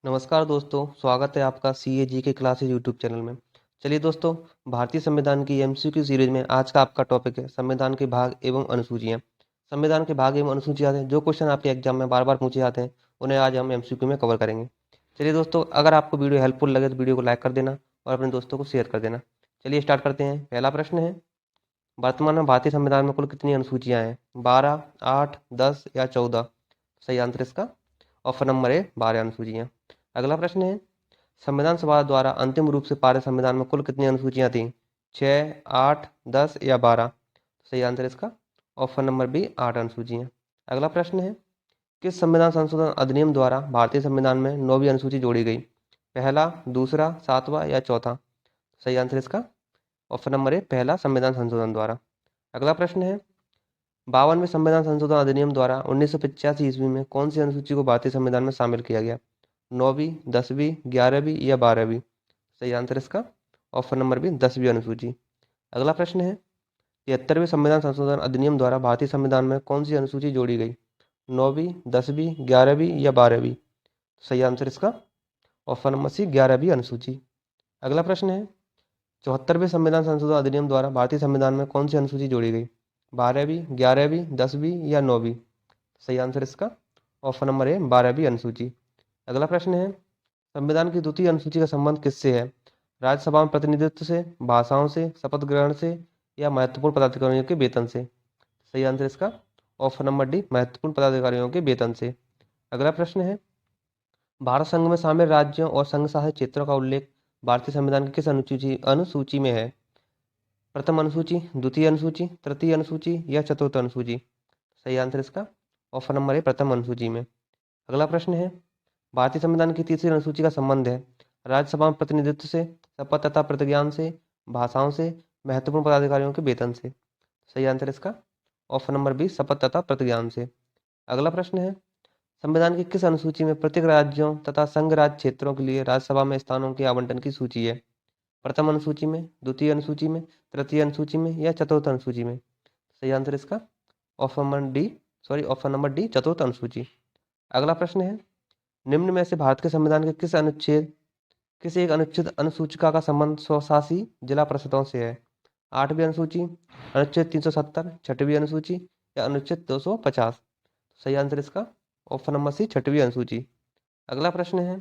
नमस्कार दोस्तों, स्वागत है आपका सीएजी के क्लासेज यूट्यूब चैनल में। चलिए दोस्तों, भारतीय संविधान की एमसीक्यू सीरीज में आज का आपका टॉपिक है संविधान के भाग एवं अनुसूचियाँ। संविधान के भाग एवं अनुसूचियाँ हैं जो क्वेश्चन आपके एग्जाम में बार बार पूछे जाते हैं, उन्हें आज हम एमसीक्यू में कवर करेंगे। चलिए दोस्तों, अगर आपको वीडियो हेल्पफुल लगे तो वीडियो को लाइक कर देना और अपने दोस्तों को शेयर कर देना। चलिए स्टार्ट करते हैं। पहला प्रश्न है, वर्तमान में भारतीय संविधान में कुल कितनी अनुसूचियाँ हैं? 12, 8, 10 या 14? सही आंसर इसका ऑप्शन नंबर ए 12 अनुसूचियाँ। अगला प्रश्न है, संविधान सभा द्वारा अंतिम रूप से पारित संविधान में कुल कितनी अनुसूचियां थीं? 6, 8, 10 या 12? सही आंसर इसका ऑप्शन नंबर बी 8 अनुसूचियां। अगला प्रश्न है, किस संविधान संशोधन अधिनियम द्वारा भारतीय संविधान में 9वीं अनुसूची जोड़ी गई? पहला, दूसरा, सातवां या चौथा? सही आंसर इसका ऑप्शन नंबर ए पहला संविधान संशोधन द्वारा। अगला प्रश्न है, 52वें संविधान संशोधन अधिनियम द्वारा 1985 ईस्वी में कौन सी अनुसूची को भारतीय संविधान में शामिल किया गया? 9वीं, 10वीं, 11वीं या 12वीं? सही आंसर इसका ऑप्शन नंबर बी 10वीं अनुसूची। अगला प्रश्न है, 73वें संविधान संशोधन अधिनियम द्वारा भारतीय संविधान में कौन सी अनुसूची जोड़ी गई? 9वीं, 10वीं, 11वीं या 12वीं? सही आंसर इसका ऑप्शन नंबर सी 11वीं अनुसूची। अगला प्रश्न है, 74वें संविधान संशोधन अधिनियम द्वारा भारतीय संविधान में कौन सी अनुसूची जोड़ी गई? 12वीं, 11वीं, 10वीं या 9वीं? सही आंसर इसका ऑप्शन नंबर ए 12वीं अनुसूची। अगला प्रश्न है, संविधान की द्वितीय अनुसूची का संबंध किससे है? राज्यसभा में प्रतिनिधित्व से, भाषाओं से, शपथ ग्रहण से या महत्वपूर्ण पदाधिकारियों के वेतन से? सही आंसर इसका ऑप्शन नंबर डी महत्वपूर्ण पदाधिकारियों के वेतन से। अगला प्रश्न है, भारत संघ में शामिल राज्यों और संघ शासित क्षेत्रों का उल्लेख भारतीय संविधान की किस अनुसूची में है? प्रथम अनुसूची, द्वितीय अनुसूची, तृतीय अनुसूची या चतुर्थ अनुसूची? सही आंसर इसका ऑप्शन नंबर ए प्रथम अनुसूची में। अगला प्रश्न है, भारतीय संविधान की तीसरी अनुसूची का संबंध है राज्यसभा में प्रतिनिधित्व से, शपथ तथा प्रतिज्ञान से, भाषाओं से, महत्वपूर्ण पदाधिकारियों के वेतन से? सही आंसर इसका ऑप्शन नंबर बी शपथ तथा प्रतिज्ञान से। अगला प्रश्न है, संविधान की किस अनुसूची में प्रत्येक राज्यों तथा संघ राज्य क्षेत्रों के लिए राज्यसभा में स्थानों के आवंटन की सूची है? प्रथम अनुसूची में, द्वितीय अनुसूची में, तृतीय अनुसूची में या चतुर्थ अनुसूची में? सही आंसर इसका ऑप्शन नंबर डी चतुर्थ अनुसूची। अगला प्रश्न है, निम्न में से भारत के संविधान के किस एक अनुच्छेद अनुसूचिका का संबंध स्वशासी जिला परिषदों से है? 8वीं अनुसूची, अनुच्छेद 370, 6वीं अनुसूची या अनुच्छेद 250? सही आंसर इसका ऑप्शन नंबर सी 6वीं अनुसूची। अगला प्रश्न है,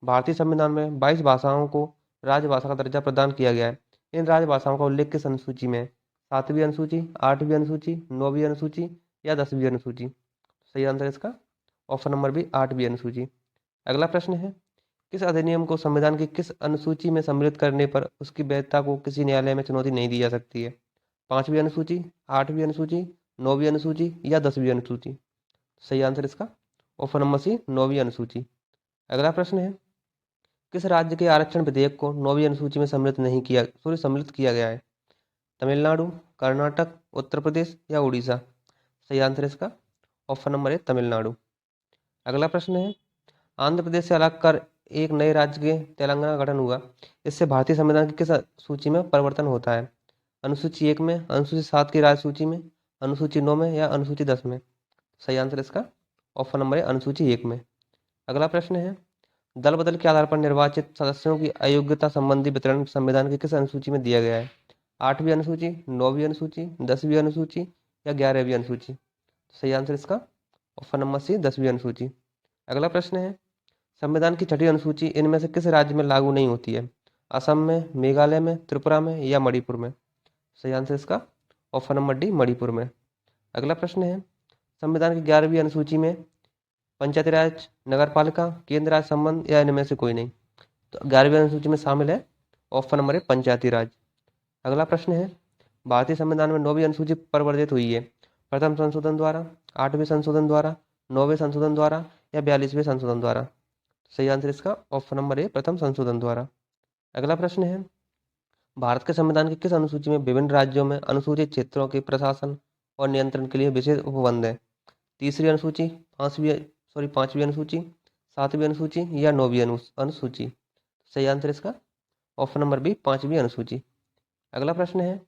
भारतीय संविधान में 22 भाषाओं को राजभाषा का दर्जा प्रदान किया गया है। इन राजभाषाओं का उल्लेख किस अनुसूची में है? 7वीं अनुसूची, 8वीं अनुसूची, 9वीं अनुसूची या 10वीं अनुसूची? सही आंसर इसका ऑप्शन नंबर बी 8वीं अनुसूची। अगला प्रश्न है, किस अधिनियम को संविधान की किस अनुसूची में सम्मिलित करने पर उसकी वैधता को किसी न्यायालय में चुनौती नहीं दी जा सकती है? 5वीं अनुसूची, 8वीं अनुसूची, 9वीं अनुसूची या 10वीं अनुसूची? सही आंसर इसका ऑप्शन नंबर सी 9वीं अनुसूची। अगला प्रश्न है, किस राज्य के आरक्षण विधेयक को 9वीं अनुसूची में सम्मिलित किया गया है? तमिलनाडु, कर्नाटक, उत्तर प्रदेश या उड़ीसा? सही आंसर इसका ऑप्शन नंबर है तमिलनाडु। अगला प्रश्न है, आंध्र प्रदेश से अलग कर एक नए राज्य के तेलंगाना का गठन हुआ। इससे भारतीय संविधान की किस सूची में परिवर्तन होता है? अनुसूची 1 में, अनुसूची 7 की राज्य सूची में, अनुसूची 9 में या अनुसूची 10 में? सही आंसर इसका ऑप्शन नंबर है अनुसूची 1 में। अगला प्रश्न है, दल बदल के आधार पर निर्वाचित सदस्यों की अयोग्यता संबंधी वितरण संविधान की किस अनुसूची में दिया गया है? 8वीं अनुसूची, 9वीं अनुसूची, 10वीं अनुसूची या 11वीं अनुसूची? सही आंसर इसका ऑप्शन नंबर सी 10वीं अनुसूची। अगला प्रश्न है, संविधान की 6ठी अनुसूची इनमें से किस राज्य में लागू नहीं होती है? असम में, मेघालय में, त्रिपुरा में या मणिपुर में? सही आंसर इसका ऑप्शन नंबर डी मणिपुर में। अगला प्रश्न है, संविधान की 11वीं अनुसूची में पंचायती राज, नगर पालिका, केंद्र राज संबंध या इनमें से कोई नहीं? तो 11वीं अनुसूची में शामिल है ऑप्शन नंबर है पंचायती राज। अगला प्रश्न है, भारतीय संविधान में 9वीं अनुसूची परिवर्तित हुई है प्रथम संशोधन द्वारा, 8वें संशोधन द्वारा, 9वें संशोधन द्वारा या 42वें संशोधन द्वारा? सही आंसर इसका ऑप्शन नंबर ए प्रथम संशोधन द्वारा। अगला प्रश्न है, भारत के संविधान की किस अनुसूची में विभिन्न राज्यों में अनुसूचित क्षेत्रों के प्रशासन और नियंत्रण के लिए विशेष उपबंध है? तीसरी अनुसूची, पांचवी अनुसूची, 7वीं अनुसूची या 9वीं अनुसूची? सही आंसर इसका ऑप्शन नंबर बी 5वीं अनुसूची। अगला प्रश्न है,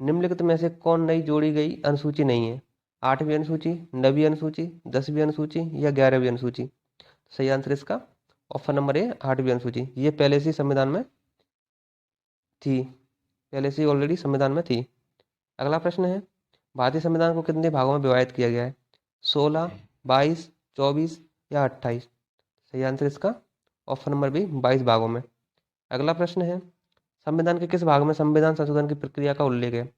निम्नलिखित में से कौन नई जोड़ी गई अनुसूची नहीं है? 8वीं अनुसूची, 9वीं अनुसूची, 10वीं अनुसूची या 11वीं अनुसूची? सही आंसर इसका ऑप्शन नंबर ए 8वीं अनुसूची। ये पहले से ही संविधान में थी, पहले से ही ऑलरेडी संविधान में थी। अगला प्रश्न है, भारतीय संविधान को कितने भागों में विभाजित किया गया है? 16, 22, 24 या 28? सही आंसर इसका ऑप्शन नंबर बी 22 भागों में। अगला प्रश्न है, संविधान के किस भाग में संविधान संशोधन की प्रक्रिया का उल्लेख है?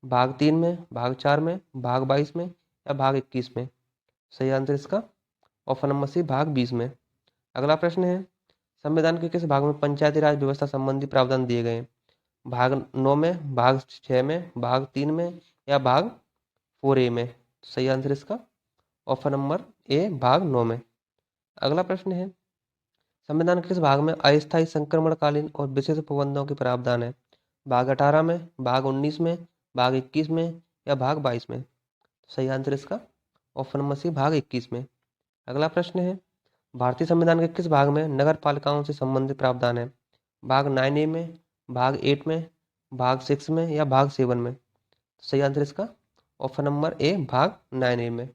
भाग 3 में, भाग 4 में, भाग 22 में या भाग 21 में? सही आंसर इसका ऑप्शन नंबर सी भाग 20 में। अगला प्रश्न है, संविधान के किस भाग में पंचायती राज व्यवस्था संबंधी प्रावधान दिए गए हैं? भाग 9 में, भाग 6 में, भाग 3 में या भाग 4A में? सही आंसर इसका ऑप्शन नंबर ए भाग 9 में। अगला प्रश्न है, संविधान के किस भाग में अस्थायी संक्रमणकालीन और विशेष प्रबंधों के प्रावधान है? भाग 18 में, भाग 19 में, भाग 21 में या भाग 22 में? सही आंसर इसका ऑप्शन नंबर सी भाग 21 में। अगला प्रश्न है, भारतीय संविधान के किस भाग में नगर पालिकाओं से संबंधित प्रावधान है? भाग 9A में, भाग 8 में, भाग 6 में या भाग 7 में? सही आंसर इसका ऑप्शन नंबर ए भाग 9A में।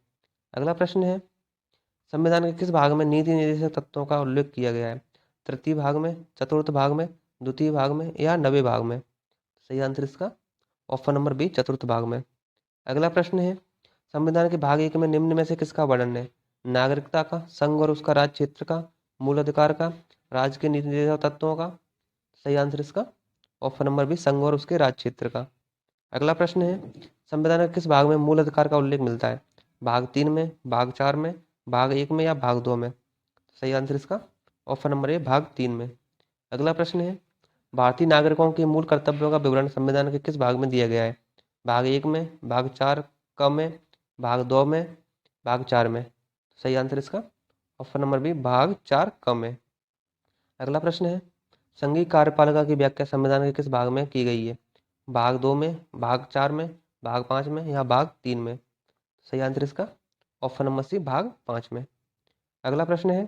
अगला प्रश्न है, संविधान के किस भाग में नीति निर्देशक तत्वों का उल्लेख किया गया है? तृतीय भाग में, चतुर्थ भाग में, द्वितीय भाग में या नवे भाग में? सही आंसर इसका ऑप्शन नंबर बी चतुर्थ भाग में। अगला प्रश्न है, संविधान के भाग 1 में निम्न में से किसका वर्णन है? नागरिकता का, संघ और उसका राज्य क्षेत्र का, मूल अधिकार का, राज्य के नीति निर्देशक तत्वों का? सही आंसर इसका ऑप्शन नंबर बी संघ और उसके राज्य क्षेत्र का। अगला प्रश्न है, संविधान के किस भाग में मूल अधिकार का उल्लेख मिलता है? भाग 3 में, भाग 4 में, भाग 1 में या भाग 2 में? सही आंसर इसका ऑप्शन नंबर ए भाग 3 में। अगला प्रश्न है, भारतीय नागरिकों के मूल कर्तव्यों का विवरण संविधान के किस भाग में दिया गया है? भाग 1 में, भाग 4 क में, भाग 2 में, भाग 4 में? सही आंसर इसका ऑप्शन नंबर बी भाग 4 क में। अगला प्रश्न है, संघीय कार्यपालिका की व्याख्या संविधान के किस भाग में की गई है? भाग 2 में, भाग 4 में, भाग 5 में या भाग 3 में? सही आंसर इसका ऑप्शन नंबर सी भाग 5 में। अगला प्रश्न है,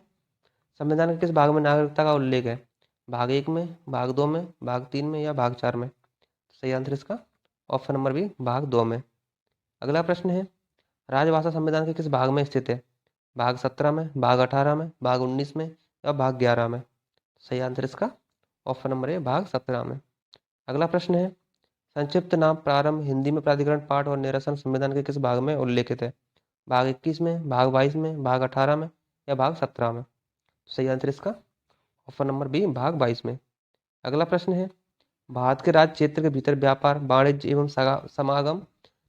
संविधान के किस भाग में नागरिकता का उल्लेख है? भाग 1 में, भाग 2 में, भाग 3 में या भाग 4 में? सही आंसर इसका ऑप्शन नंबर बी भाग 2 में। अगला प्रश्न है, राजभाषा संविधान के किस भाग में स्थित है? भाग 17 में, भाग 18 में, भाग 19 में या भाग 11 में? सही आंसर इसका ऑप्शन नंबर ए भाग 17 में। अगला प्रश्न है, संक्षिप्त नाम प्रारंभ हिंदी में प्राधिकरण पाठ और निरसन संविधान के किस भाग में उल्लेखित है? भाग 21 में, भाग 22 में, भाग 18 में या भाग 17 में? सही आंसर इसका ऑप्शन नंबर बी भाग 22 में। अगला प्रश्न है, भारत के राज्य क्षेत्र के भीतर व्यापार, वाणिज्य एवं समागम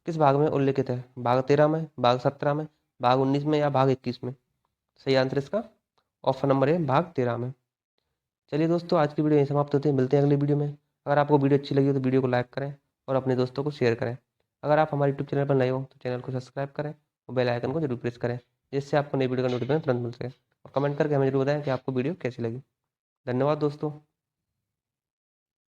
किस भाग में उल्लेखित है? भाग 13 में, भाग 17 में, भाग 19 में या भाग 21 में? सही आंसर इसका ऑप्शन नंबर ए भाग 13 में। चलिए दोस्तों, आज की वीडियो यहीं समाप्त होती है, मिलते हैं अगली वीडियो में। अगर आपको वीडियो अच्छी लगी हो तो वीडियो को लाइक करें और अपने दोस्तों को शेयर करें। अगर आप हमारे यूट्यूब चैनल पर नए हो तो चैनल को सब्सक्राइब करें और बेल आइकन को जरूर प्रेस करें, जिससे आपको नई वीडियो का नोटिफिकेशन तुरंत मिल सके। और कमेंट करके हमें जरूर बताएं कि आपको वीडियो कैसी लगी। धन्यवाद दोस्तों।